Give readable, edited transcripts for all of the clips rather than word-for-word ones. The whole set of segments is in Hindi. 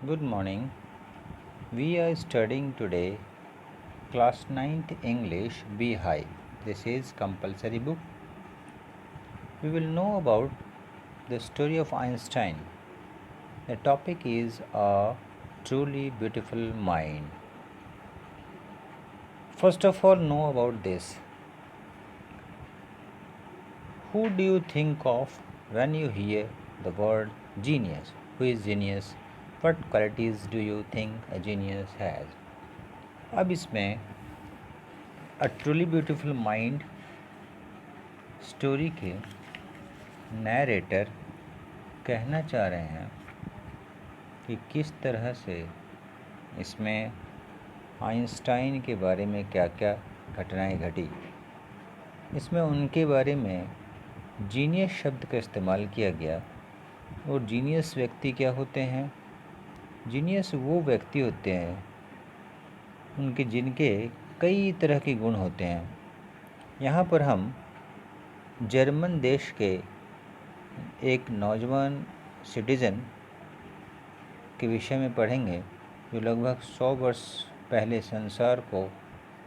Good morning. We are studying today class 9th English B High. This is compulsory book. We will know about the story of Einstein. The topic is a truly beautiful mind. First of all, know about this. Who do you think of when you hear the word genius? Who is genius? What qualities do you think a genius has? अब इसमें a truly beautiful mind story के नैरेटर कहना चाह रहे हैं कि किस तरह से इसमें आइंस्टाइन के बारे में क्या क्या घटनाएं घटी। इसमें उनके बारे में जीनियस शब्द का इस्तेमाल किया गया। और जीनियस व्यक्ति क्या होते हैं? जीनियस वो व्यक्ति होते हैं जिनके कई तरह के गुण होते हैं। यहाँ पर हम जर्मन देश के एक नौजवान सिटीज़न के विषय में पढ़ेंगे जो लगभग 100 वर्ष पहले संसार को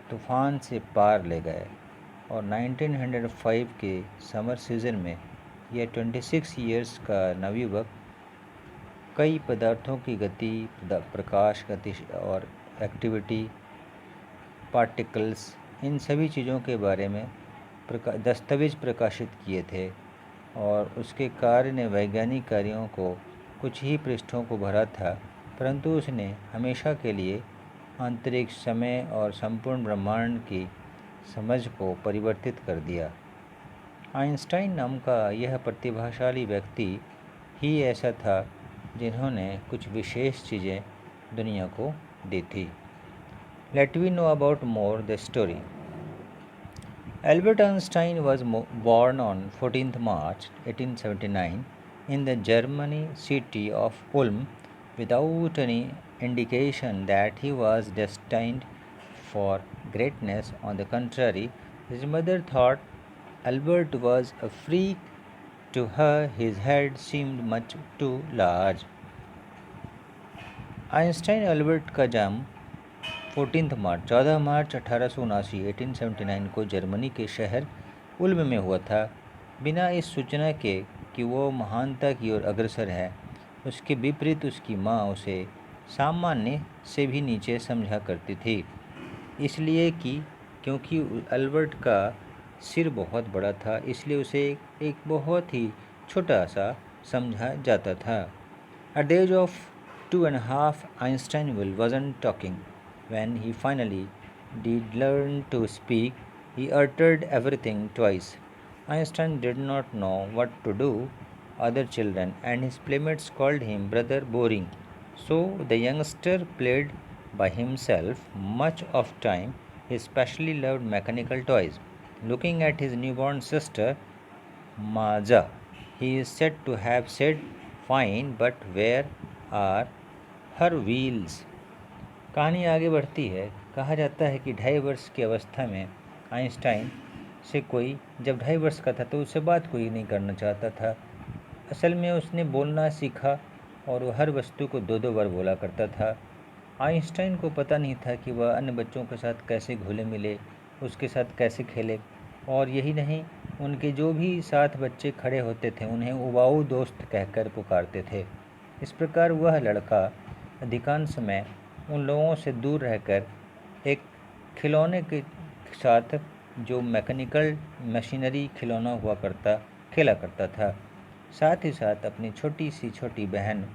तूफान से पार ले गए और 1905 के समर सीज़न में यह 26 इयर्स का नवयुवक कई पदार्थों की गति, प्रकाश गति और एक्टिविटी, पार्टिकल्स, इन सभी चीज़ों के बारे में दस्तावेज प्रकाशित किए थे। और उसके कार्य ने वैज्ञानिक कार्यों को कुछ ही पृष्ठों को भरा था, परंतु उसने हमेशा के लिए अंतरिक्ष, समय और संपूर्ण ब्रह्मांड की समझ को परिवर्तित कर दिया। आइंस्टाइन नाम का यह प्रतिभाशाली व्यक्ति ही ऐसा था जिन्होंने कुछ विशेष चीज़ें दुनिया को दी थी। Let we know about more the story. Albert Einstein was born on 14th March 1879 in the German city of Ulm without any indication that he was destined for greatness. On the contrary, his mother thought Albert was a freak. To her, his head seemed much too large. Einstein Albert का जन्म 14 मार्च 1879 को जर्मनी के शहर उल्म में हुआ था। बिना इस सूचना के कि वो महानता की ओर अग्रसर है, उसके विपरीत उसकी माँ उसे सामान्य से भी नीचे समझा करती थी। इसलिए कि क्योंकि अल्बर्ट का सिर बहुत बड़ा था, इसलिए उसे एक बहुत ही छोटा सा समझा जाता था। At the age of 2.5, Einstein wasn't talking. When he finally did learn to speak, he uttered everything twice. Einstein did not know what to do. Other children and his playmates called him Brother Boring. So the youngster played by himself much of time. He especially loved mechanical toys. Looking at his newborn sister, Maja, he is said to have said, "Fine, but where are her wheels?" कहानी आगे बढ़ती है। कहा जाता है कि 2.5 वर्ष की अवस्था में आइंस्टाइन से कोई जब 2.5 वर्ष का था तो उससे बात कोई नहीं करना चाहता था। असल में उसने बोलना सीखा और वो हर वस्तु को 2-2 बार बोला करता था। आइंस्टाइन को पता नहीं था कि वह अन्य बच्चों के साथ कैसे घुले मिले, उसके साथ कैसे खेले। और यही नहीं, उनके जो भी साथ बच्चे खड़े होते थे उन्हें उबाऊ दोस्त कहकर पुकारते थे। इस प्रकार वह लड़का अधिकांश समय उन लोगों से दूर रहकर एक खिलौने के साथ, जो मैकेनिकल मशीनरी खिलौना हुआ करता, खेला करता था। साथ ही साथ अपनी छोटी बहन,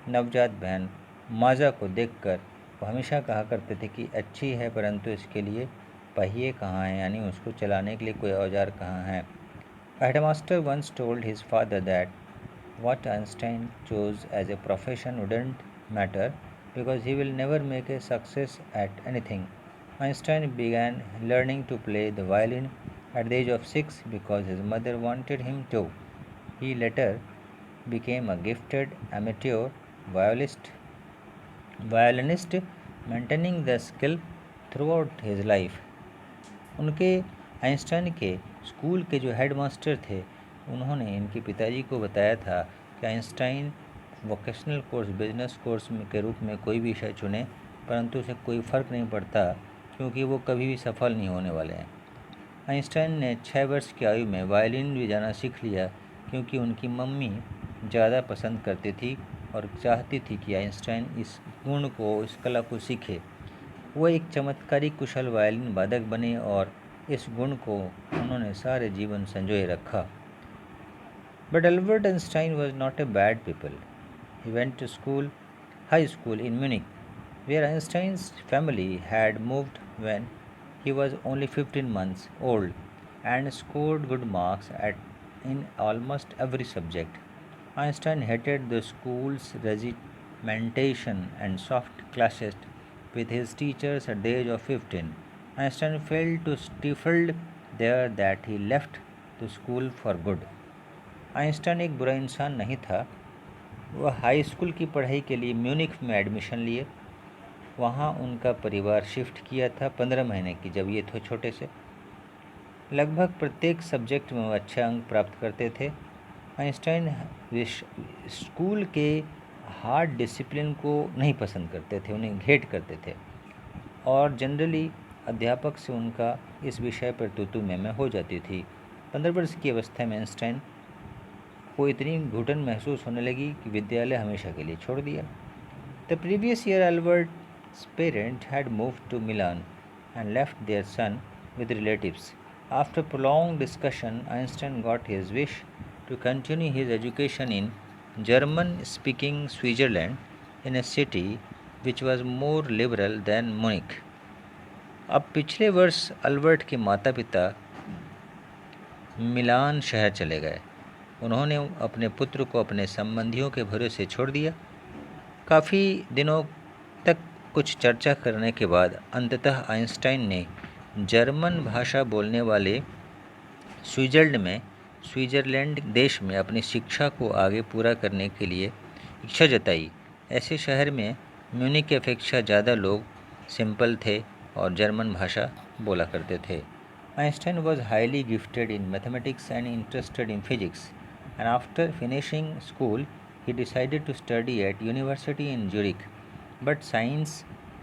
नवजात बहन माजा को देखकर वो हमेशा कहा करते थे कि अच्छी है, परंतु इसके लिए पहिए कहाँ हैं, यानी उसको चलाने के लिए कोई औजार कहाँ है। Headmaster once told his father that what Einstein chose as a profession wouldn't matter because he will never make a success at anything. Einstein began learning to play the violin at the age of 6 because his mother wanted him to. He later became a gifted amateur violinist, maintaining the skill throughout his life. उनके आइंस्टाइन के स्कूल के जो हेडमास्टर थे, उन्होंने इनके पिताजी को बताया था कि Einstein vocational course business course के रूप में कोई भी विषय चुने, परंतु उसे कोई फ़र्क नहीं पड़ता क्योंकि वो कभी भी सफल नहीं होने वाले हैं। आइंस्टाइन ने 6 वर्ष की आयु में वायलिन बजाना सीख लिया क्योंकि उनकी मम्मी ज़्यादा पसंद करती थी और चाहती थी कि आइंस्टाइन इस गुण को, इस कला को सीखे। वो एक चमत्कारी कुशल वायलिन वादक बने और इस गुण को उन्होंने सारे जीवन संजोए रखा। But Albert Einstein was not a bad people. He went to high school in Munich, where Einstein's family had moved when he was only 15 months old and scored good marks in almost every subject. Einstein hated the school's regimentation and soft clashes with his teachers at the age of 15. Einstein felt so stifled there that he left the school for good. Einstein एक बुरा इंसान नहीं था। वह हाई स्कूल की पढ़ाई के लिए म्यूनिख में एडमिशन लिए। वहाँ उनका परिवार शिफ्ट किया था 15 महीने की, जब ये थे छोटे से। लगभग प्रत्येक सब्जेक्ट में वो अच्छे अंक प्राप्त करते थे। आइंस्टाइन स्कूल के हार्ड डिसिप्लिन को नहीं पसंद करते थे, उन्हें घेट करते थे और जनरली अध्यापक से उनका इस विषय पर तू-तू मैं हो जाती थी। 15 वर्ष की अवस्था में आइंस्टाइन को इतनी घुटन महसूस होने लगी कि विद्यालय हमेशा के लिए छोड़ दिया। The previous year Albert's parent had moved to Milan and left their son with relatives. After prolonged discussion Einstein got his wish to continue his education in German speaking Switzerland in a city which was more liberal than Munich. अब पिछले वर्ष अल्बर्ट के माता पिता मिलान शहर चले गए। उन्होंने अपने पुत्र को अपने संबंधियों के भरोसे छोड़ दिया। काफ़ी दिनों तक कुछ चर्चा करने के बाद अंततः आइंस्टाइन ने जर्मन भाषा बोलने वाले स्विट्ज़रलैंड देश में अपनी शिक्षा को आगे पूरा करने के लिए इच्छा जताई। ऐसे शहर में म्यूनिख की अपेक्षा ज़्यादा लोग सिंपल थे और जर्मन भाषा बोला करते थे। Einstein was highly gifted in mathematics and interested in physics, and after finishing school, he decided to study at university in Zurich. But science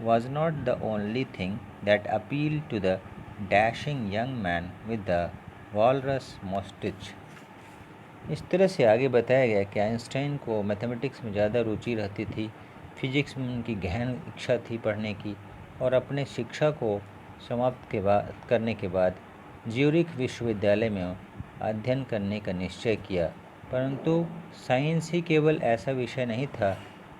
was not the only thing that appealed to the dashing young man with the walrus mustache. इस तरह से आगे बताया गया कि आइंस्टाइन को मैथमेटिक्स में ज़्यादा रुचि रहती थी, फिजिक्स में उनकी गहन इच्छा थी पढ़ने की, और अपने शिक्षा को समाप्त करने के बाद ज्यूरिख विश्वविद्यालय में अध्ययन करने का निश्चय किया। परंतु साइंस ही केवल ऐसा विषय नहीं था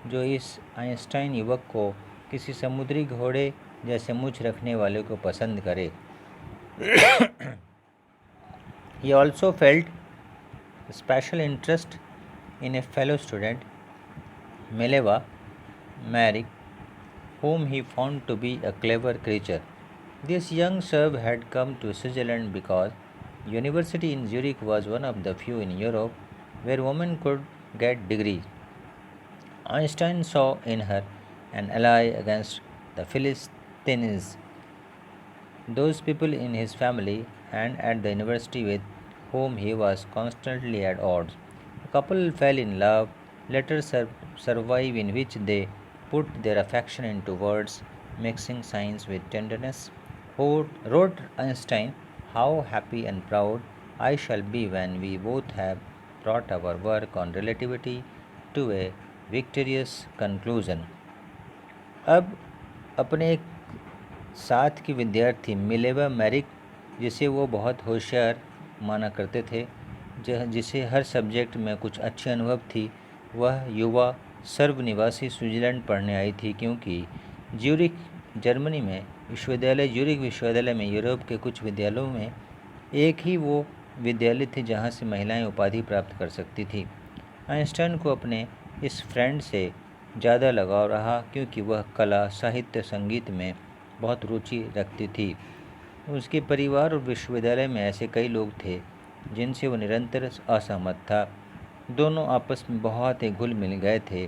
जो इस आइंस्टाइन युवक को किसी समुद्री घोड़े जैसे मूंछ रखने वाले को पसंद करे। He also felt special interest in a fellow student, Mileva Maric, whom he found to be a clever creature. This young Serb had come to Switzerland because university in Zurich was one of the few in Europe where women could get degrees. Einstein saw in her an ally against the Philistines, those people in his family and at the university with whom he was constantly at odds. The couple fell in love, letters survive in which they put their affection into words, mixing science with tenderness. Wrote Einstein, "How happy and proud I shall be when we both have brought our work on relativity to a victorious conclusion." अब अपने एक साथ की विद्यार्थी मिलेवा मैरिक, जिसे वो बहुत होशियार माना करते थे, जिसे हर सब्जेक्ट में कुछ अच्छे अनुभव थी, वह युवा सर्ब निवासी स्विट्ज़रलैंड पढ़ने आई थी क्योंकि ज्यूरिख जर्मनी में विश्वविद्यालय ज्यूरिख विश्वविद्यालय में यूरोप के कुछ विद्यालयों में एक ही वो विद्यालय थे जहाँ से महिलाएं उपाधि प्राप्त कर सकती थी। आइंस्टाइन को अपने इस फ्रेंड से ज़्यादा लगाव रहा क्योंकि वह कला, साहित्य, संगीत में बहुत रुचि रखती थी। उसके परिवार और विश्वविद्यालय में ऐसे कई लोग थे जिनसे वो निरंतर असहमत था। दोनों आपस में बहुत ही घुल मिल गए थे।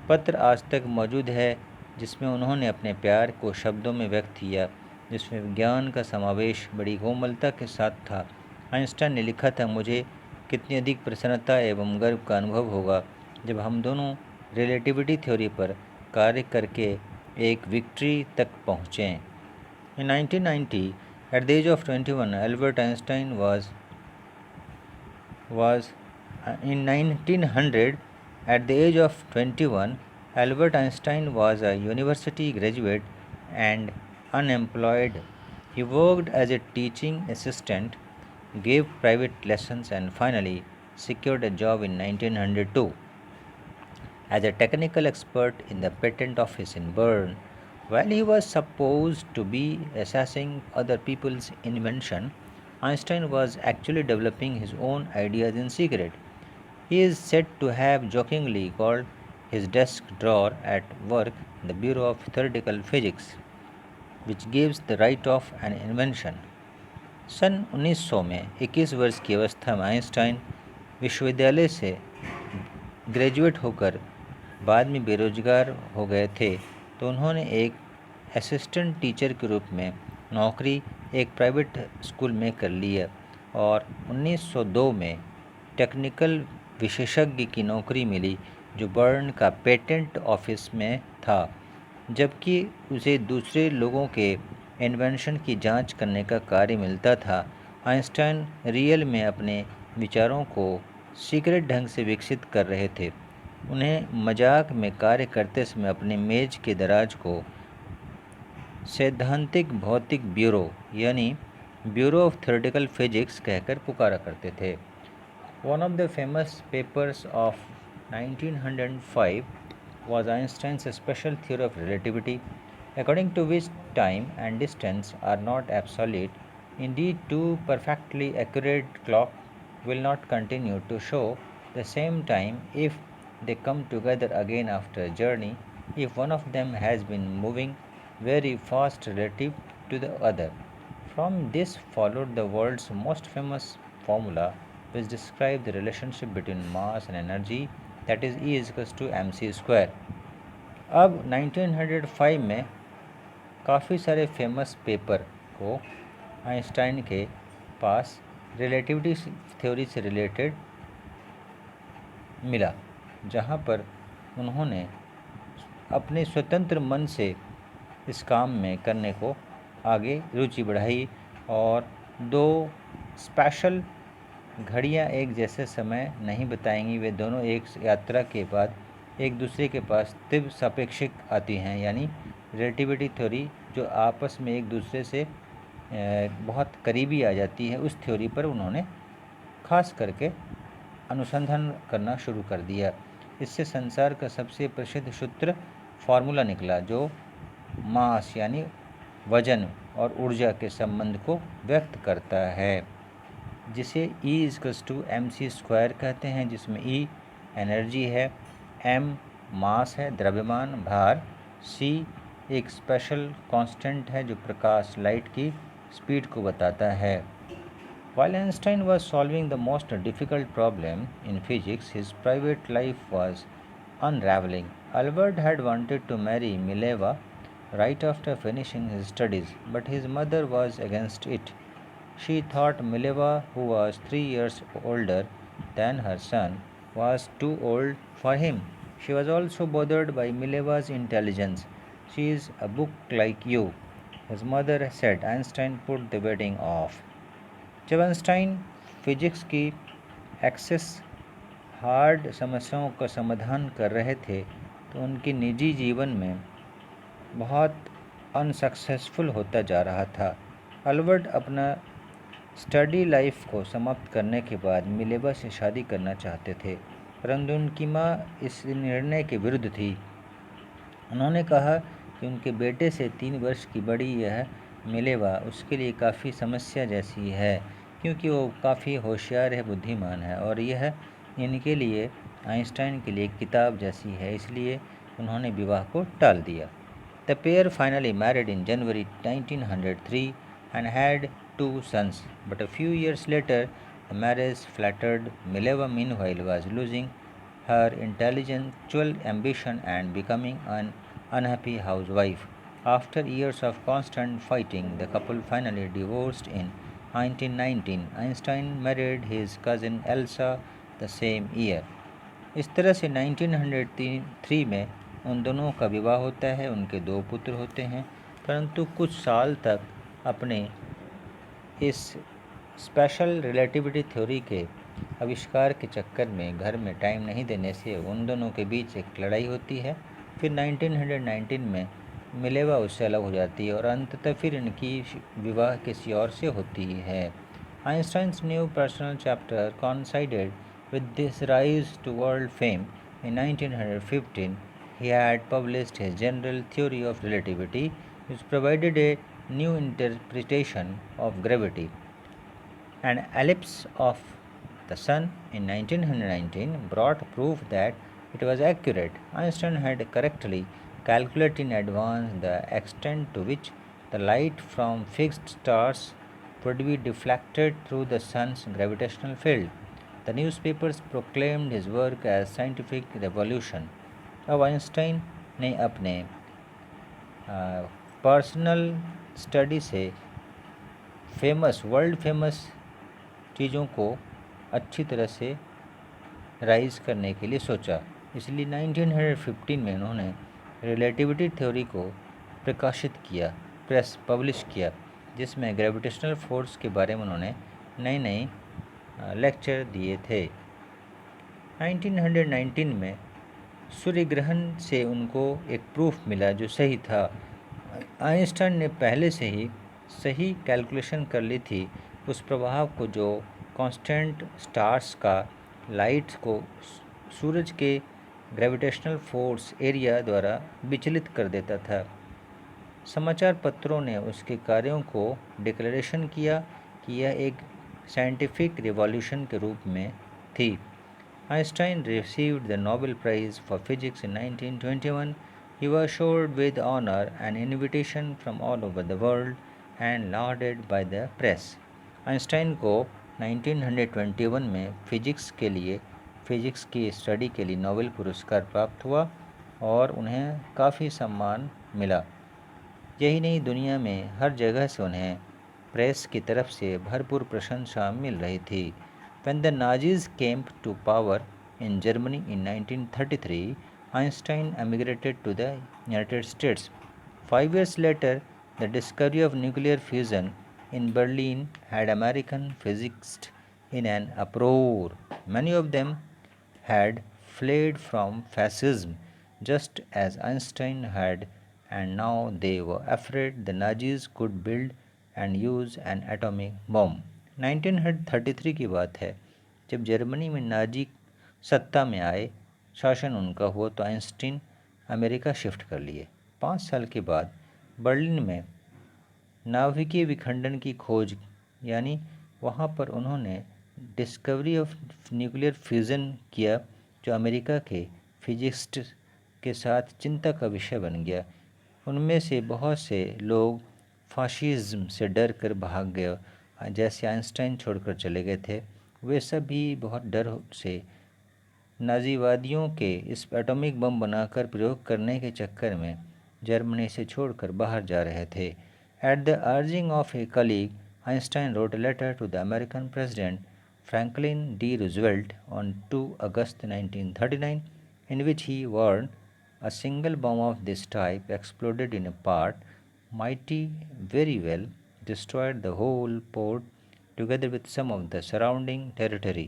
पत्र आज तक मौजूद है जिसमें उन्होंने अपने प्यार को शब्दों में व्यक्त किया, जिसमें विज्ञान का समावेश बड़ी कोमलता के साथ था। आइंस्टाइन ने लिखा था, मुझे कितनी अधिक प्रसन्नता एवं गर्व का अनुभव होगा जब हम दोनों रिलेटिविटी थ्योरी पर कार्य करके एक विक्ट्री तक पहुँचे। In 1990, at the age of 21, Albert Einstein was in 1900, at the age of 21, Albert Einstein was a university graduate and unemployed. He worked as a teaching assistant, gave private lessons, and finally secured a job in 1902 as a technical expert in the patent office in Bern. While he was supposed to be assessing other people's invention, Einstein was actually developing his own ideas in secret. He is said to have jokingly called his desk drawer at work the Bureau of Theoretical Physics, which gives the right of an invention. सन 1900 में 21 वर्ष की अवस्था में आइंस्टाइन विश्वविद्यालय से ग्रेजुएट होकर बाद में बेरोजगार हो गए थे, तो उन्होंने एक असिस्टेंट टीचर के रूप में नौकरी एक प्राइवेट स्कूल में कर लिया और 1902 में टेक्निकल विशेषज्ञ की नौकरी मिली जो बर्न का पेटेंट ऑफिस में था। जबकि उसे दूसरे लोगों के इन्वेंशन की जांच करने का कार्य मिलता था, आइंस्टाइन रियल में अपने विचारों को सीक्रेट ढंग से विकसित कर रहे थे। उन्हें मजाक में कार्य करते समय अपने मेज के दराज को सैद्धांतिक भौतिक ब्यूरो यानी ब्यूरो ऑफ थ्योरेटिकल फिजिक्स कहकर पुकारा करते थे। One of the famous papers of 1905 was Einstein's special theory of relativity, according to which time and distance are not absolute. Indeed, two perfectly accurate clocks will not continue to show the same time if they come together again after a journey, if one of them has been moving very fast relative to the other. From this followed the world's most famous formula, which describes the relationship between mass and energy, that is E is equals to mc square. अब 1905 में काफ़ी सारे फेमस पेपर को आइंस्टाइन के पास रिलेटिविटी थ्योरी से रिलेटेड मिला, जहाँ पर उन्होंने अपने स्वतंत्र मन से इस काम में करने को आगे रुचि बढ़ाई और दो स्पेशल घड़ियाँ एक जैसे समय नहीं बताएंगी, वे दोनों एक यात्रा के बाद एक दूसरे के पास तीव्र सापेक्षिक आती हैं, यानी रिलेटिविटी थ्योरी जो आपस में एक दूसरे से बहुत करीबी आ जाती है, उस थ्योरी पर उन्होंने खास करके अनुसंधान करना शुरू कर दिया। इससे संसार का सबसे प्रसिद्ध सूत्र फार्मूला निकला जो मास यानी वजन और ऊर्जा के संबंध को व्यक्त करता है, जिसे E equals to mc square कहते हैं, जिसमें E एनर्जी है, m मास है द्रव्यमान भार, c एक स्पेशल कांस्टेंट है जो प्रकाश लाइट की स्पीड को बताता है। While Einstein was solving the most difficult problem in physics, his private life was unraveling. Albert had wanted to marry Mileva right after finishing his studies, but his mother was against it. She thought Mileva, who was 3 years older than her son, was too old for him. She was also bothered by Mileva's intelligence. She is a book like you, his mother said. Einstein put the wedding off. जब आइंस्टाइन फिजिक्स की एक्सेस हार्ड समस्याओं का समाधान कर रहे थे, तो उनके निजी जीवन में बहुत अनसक्सेसफुल होता जा रहा था। अल्बर्ट अपना स्टडी लाइफ को समाप्त करने के बाद मिलेवा से शादी करना चाहते थे, परंतु उनकी माँ इस निर्णय के विरुद्ध थी। उन्होंने कहा कि उनके बेटे से 3 वर्ष की बड़ी यह मिलेवा उसके लिए काफ़ी समस्या जैसी है, क्योंकि वो काफ़ी होशियार है, बुद्धिमान है, और यह इनके लिए आइंस्टाइन के लिए एक किताब जैसी है, इसलिए उन्होंने विवाह को टाल दिया। The pair finally married in January 1903 and had 2 sons, but a few years later the marriage faltered. Mileva meanwhile was losing her intellectual ambition and becoming an unhappy housewife. After years of constant fighting, the couple finally divorced in 1919. Einstein married his cousin Elsa the same year. इस तरह से 1903 में उन दोनों का विवाह होता है। उनके 2 पुत्र होते हैं, परंतु कुछ साल तक अपने इस स्पेशल रिलेटिविटी थ्योरी के आविष्कार के चक्कर में घर में टाइम नहीं देने से उन दोनों के बीच एक लड़ाई होती है। फिर 1919 में मिलेवा उससे अलग हो जाती है और अंततः फिर इनकी विवाह किसी और से होती है। Einstein's new personal chapter coincided with this rise to world fame. In 1915, he had published his general theory of relativity, which provided a new interpretation of gravity. An ellipse of the Sun in 1919 brought proof that it was accurate. Einstein had correctly calculated in advance the extent to which the light from fixed stars would be deflected through the Sun's gravitational field. The newspapers proclaimed his work as scientific revolution. अब आइंस्टाइन ने अपने पर्सनल स्टडी से वर्ल्ड फेमस चीज़ों को अच्छी तरह से राइज करने के लिए सोचा। इसलिए 1915 में उन्होंने रिलेटिविटी थ्योरी को प्रकाशित किया, पब्लिश किया, जिसमें ग्रेविटेशनल फोर्स के बारे में उन्होंने नए नए लेक्चर दिए थे। 1919 में सूर्य ग्रहण से उनको एक प्रूफ मिला जो सही था। आइंस्टाइन ने पहले से ही सही कैलकुलेशन कर ली थी उस प्रभाव को जो कांस्टेंट स्टार्स का लाइट को सूरज के ग्रेविटेशनल फोर्स एरिया द्वारा विचलित कर देता था। समाचार पत्रों ने उसके कार्यों को डिक्लेरेशन किया कि यह एक साइंटिफिक रिवॉल्यूशन के रूप में थी। Einstein received the Nobel Prize for Physics in 1921. He was showered with honor and invitation from all over the world and lauded by the press. Einstein को 1921 में फिजिक्स की स्टडी के लिए नोबेल पुरस्कार प्राप्त हुआ और उन्हें काफ़ी सम्मान मिला। यही नहीं, दुनिया में हर जगह से उन्हें प्रेस की तरफ से भरपूर प्रशंसा मिल रही थी। When the Nazis came to power in Germany in 1933, Einstein emigrated to the United States. 5 years later, the discovery of nuclear fusion in Berlin had American physicists in an uproar. Many of them had fled from fascism, just as Einstein had, and now they were afraid the Nazis could build and use an atomic bomb. 1933 की बात है, जब जर्मनी में नाजी सत्ता में आए, शासन उनका हुआ, तो आइंस्टीन अमेरिका शिफ्ट कर लिए। 5 साल के बाद बर्लिन में नाभिकीय विखंडन की खोज, यानी वहाँ पर उन्होंने डिस्कवरी ऑफ न्यूक्लियर फ्यूज़न किया, जो अमेरिका के फिजिस्ट के साथ चिंता का विषय बन गया। उनमें से बहुत से लोग फाशिज्म से डर कर भाग गए, जैसे आइंस्टाइन छोड़कर चले गए थे। वे सभी बहुत डर से नाजीवादियों के इस एटॉमिक बम बनाकर प्रयोग करने के चक्कर में जर्मनी से छोड़कर बाहर जा रहे थे। At the urging of a colleague, Einstein wrote a letter to the American president Franklin D Roosevelt on 2 August 1939, in which he warned a single bomb of this type exploded in a part mighty very well destroyed the whole port together with some of the surrounding territory.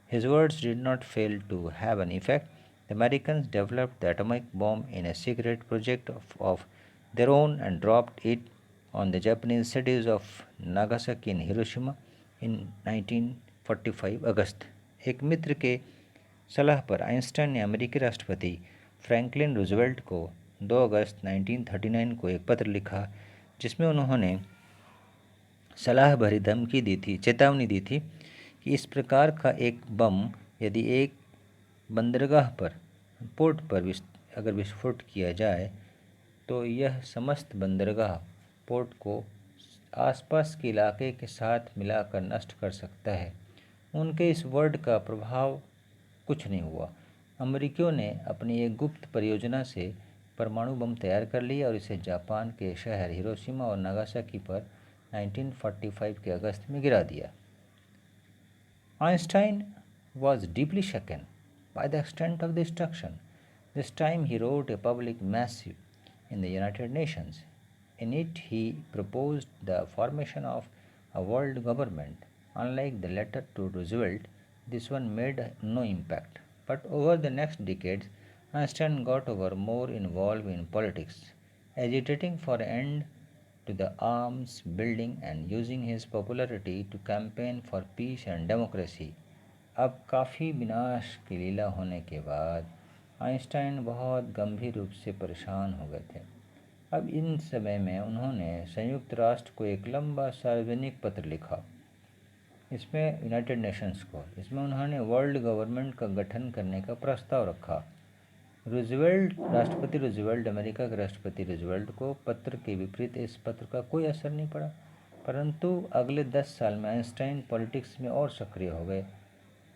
His words did not fail to have an effect. The Americans developed the atomic bomb in a secret project of their own and dropped it on the Japanese cities of Nagasaki and Hiroshima in 1945 अगस्त। एक मित्र के सलाह पर आइंस्टाइन ने अमेरिकी राष्ट्रपति फ्रैंकलिन रूजवेल्ट को 2 अगस्त 1939 को एक पत्र लिखा, जिसमें उन्होंने सलाह भरी चेतावनी दी थी कि इस प्रकार का एक बम यदि एक बंदरगाह पर, पोर्ट पर अगर विस्फोट किया जाए तो यह समस्त बंदरगाह पोर्ट को आसपास के इलाके के साथ मिलाकर नष्ट कर सकता है। उनके इस वर्ड का प्रभाव कुछ नहीं हुआ। अमेरिकियों ने अपनी एक गुप्त परियोजना से परमाणु बम तैयार कर लिया और इसे जापान के शहर हिरोशिमा और नागासाकी पर 1945 के अगस्त में गिरा दिया। Einstein was deeply shaken. by the extent of destruction. This time he wrote a public missive in the United Nations. In it, he proposed the formation of a world government. Unlike the letter to Roosevelt, this one made no impact. But over the next decades, Einstein got more involved in politics, agitating for an end to the arms building and using his popularity to campaign for peace and democracy. अब काफ़ी विनाश की लीला होने के बाद आइंस्टाइन बहुत गंभीर रूप से परेशान हो गए थे। अब इन समय में उन्होंने संयुक्त राष्ट्र को एक लंबा सार्वजनिक पत्र लिखा, इसमें यूनाइटेड नेशंस को, इसमें उन्होंने वर्ल्ड गवर्नमेंट का गठन करने का प्रस्ताव रखा। राष्ट्रपति रूजवेल्ट, अमेरिका के राष्ट्रपति रूजवेल्ट को पत्र के विपरीत इस पत्र का कोई असर नहीं पड़ा, परंतु अगले 10 साल में आइंस्टाइन पॉलिटिक्स में और सक्रिय हो गए।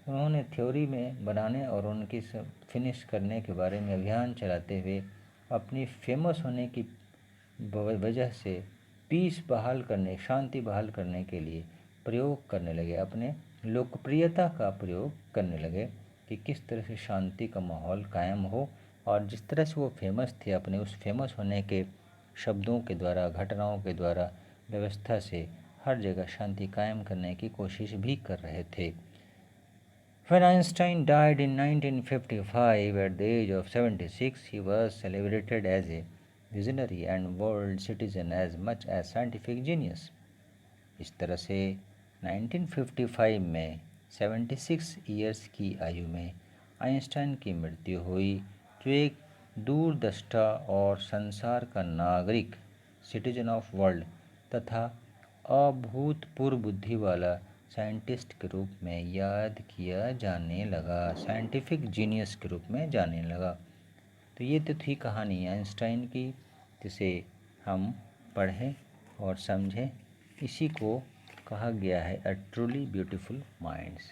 उन्होंने थ्योरी में बनाने और उनकी फिनिश करने के बारे में अभियान चलाते हुए अपनी फेमस होने की वजह से पीस बहाल करने, शांति बहाल करने के लिए प्रयोग करने लगे, अपने लोकप्रियता का प्रयोग करने लगे कि किस तरह से शांति का माहौल कायम हो। और जिस तरह से वो फेमस थे, अपने उस फेमस होने के शब्दों के द्वारा, घटनाओं के द्वारा, व्यवस्था से हर जगह शांति कायम करने की कोशिश भी कर रहे थे। When Einstein died in 1955 at the age of 76, he was celebrated as a visionary and world citizen as much as scientific genius. इस तरह से 1955 में 76 ईयर्स की आयु में आइंस्टाइन की मृत्यु हुई, जो एक दूरदृष्टा और संसार का नागरिक, सिटीजन ऑफ वर्ल्ड तथा अभूतपूर्व बुद्धि वाला साइंटिस्ट के रूप में याद किया जाने लगा, साइंटिफिक जीनियस के रूप में जाने लगा। तो ये तो थी कहानी आइंस्टाइन की, जिसे हम पढ़ें और समझें। इसी को कहा गया है अ ट्रूली ब्यूटीफुल माइंड्स।